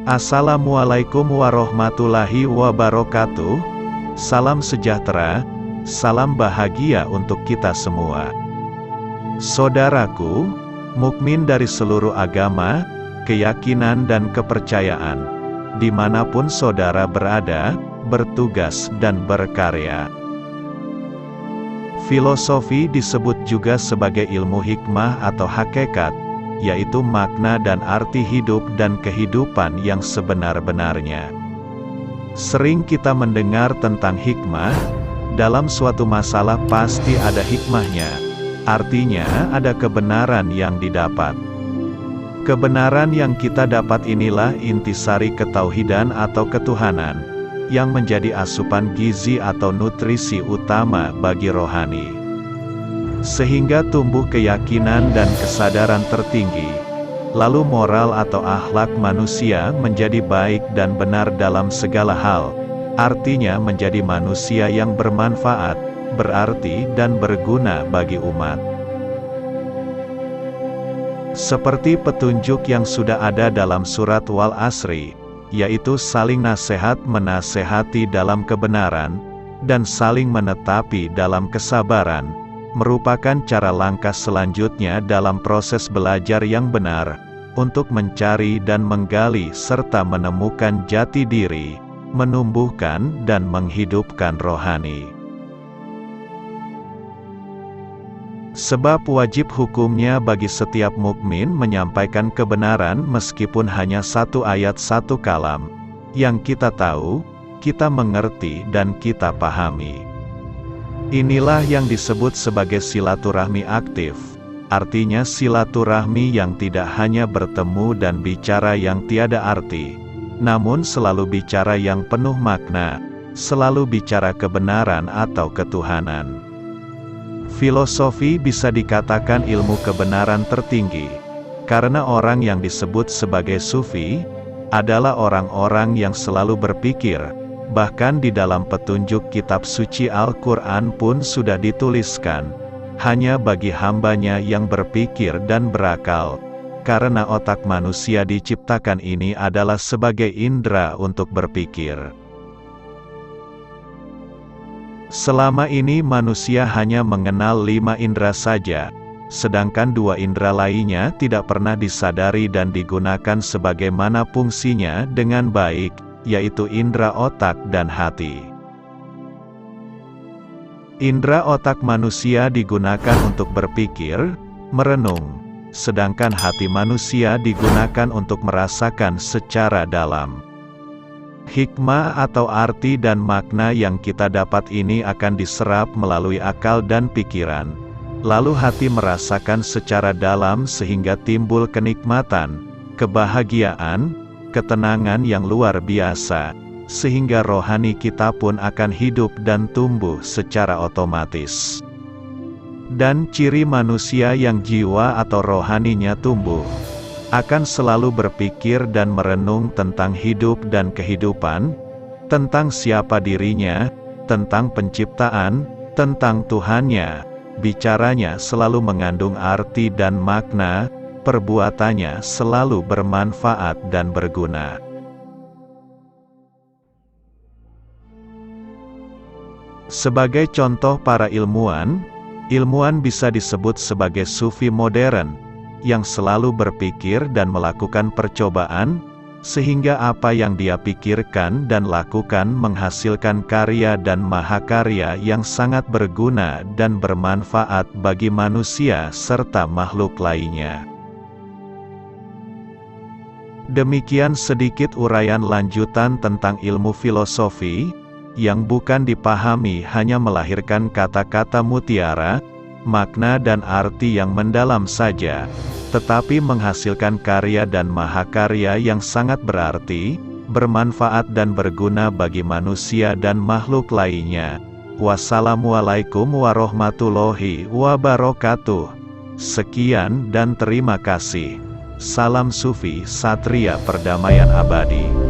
Assalamualaikum warahmatullahi wabarakatuh. Salam sejahtera, salam bahagia untuk kita semua. Saudaraku, mukmin dari seluruh agama, keyakinan dan kepercayaan, dimanapun saudara berada, bertugas dan berkarya. Filosofi disebut juga sebagai ilmu hikmah atau hakikat, yaitu makna dan arti hidup dan kehidupan yang sebenar-benarnya. Sering kita mendengar tentang hikmah, dalam suatu masalah pasti ada hikmahnya, artinya ada kebenaran yang didapat. Kebenaran yang kita dapat inilah intisari ketauhidan atau ketuhanan, yang menjadi asupan gizi atau nutrisi utama bagi rohani. Sehingga tumbuh keyakinan dan kesadaran tertinggi, lalu moral atau akhlak manusia menjadi baik dan benar dalam segala hal, artinya menjadi manusia yang bermanfaat, berarti dan berguna bagi umat. Seperti petunjuk yang sudah ada dalam surat Wal Asri, yaitu saling nasihat menasehati dalam kebenaran, dan saling menetapi dalam kesabaran, merupakan cara langkah selanjutnya dalam proses belajar yang benar, untuk mencari dan menggali serta menemukan jati diri, menumbuhkan dan menghidupkan rohani. Sebab wajib hukumnya bagi setiap mukmin menyampaikan kebenaran meskipun hanya satu ayat satu kalam, yang kita tahu, kita mengerti dan kita pahami. Inilah yang disebut sebagai silaturahmi aktif, artinya silaturahmi yang tidak hanya bertemu dan bicara yang tiada arti, namun selalu bicara yang penuh makna, selalu bicara kebenaran atau ketuhanan. Filosofi bisa dikatakan ilmu kebenaran tertinggi, karena orang yang disebut sebagai sufi, adalah orang-orang yang selalu berpikir, bahkan di dalam petunjuk kitab suci Al-Quran pun sudah dituliskan, hanya bagi hambanya yang berpikir dan berakal, karena otak manusia diciptakan ini adalah sebagai indera untuk berpikir. Selama ini manusia hanya mengenal 5 indera saja, sedangkan 2 indera lainnya tidak pernah disadari dan digunakan sebagaimana fungsinya dengan baik, yaitu indera otak dan hati. Indera otak manusia digunakan untuk berpikir, merenung, sedangkan hati manusia digunakan untuk merasakan secara dalam. Hikmah atau arti dan makna yang kita dapat ini akan diserap melalui akal dan pikiran, lalu hati merasakan secara dalam sehingga timbul kenikmatan, kebahagiaan, ketenangan yang luar biasa, sehingga rohani kita pun akan hidup dan tumbuh secara otomatis. Dan ciri manusia yang jiwa atau rohaninya tumbuh, akan selalu berpikir dan merenung tentang hidup dan kehidupan, tentang siapa dirinya, tentang penciptaan, tentang Tuhannya. Bicaranya selalu mengandung arti dan makna, perbuatannya selalu bermanfaat dan berguna. Sebagai contoh para ilmuwan bisa disebut sebagai sufi modern, yang selalu berpikir dan melakukan percobaan, sehingga apa yang dia pikirkan dan lakukan menghasilkan karya dan mahakarya yang sangat berguna dan bermanfaat bagi manusia serta makhluk lainnya. Demikian sedikit uraian lanjutan tentang ilmu filosofi, yang bukan dipahami hanya melahirkan kata-kata mutiara, makna dan arti yang mendalam saja, tetapi menghasilkan karya dan mahakarya yang sangat berarti, bermanfaat dan berguna bagi manusia dan makhluk lainnya. Wassalamualaikum warahmatullahi wabarakatuh. Sekian dan terima kasih. Salam Sufi Satria Perdamaian Abadi.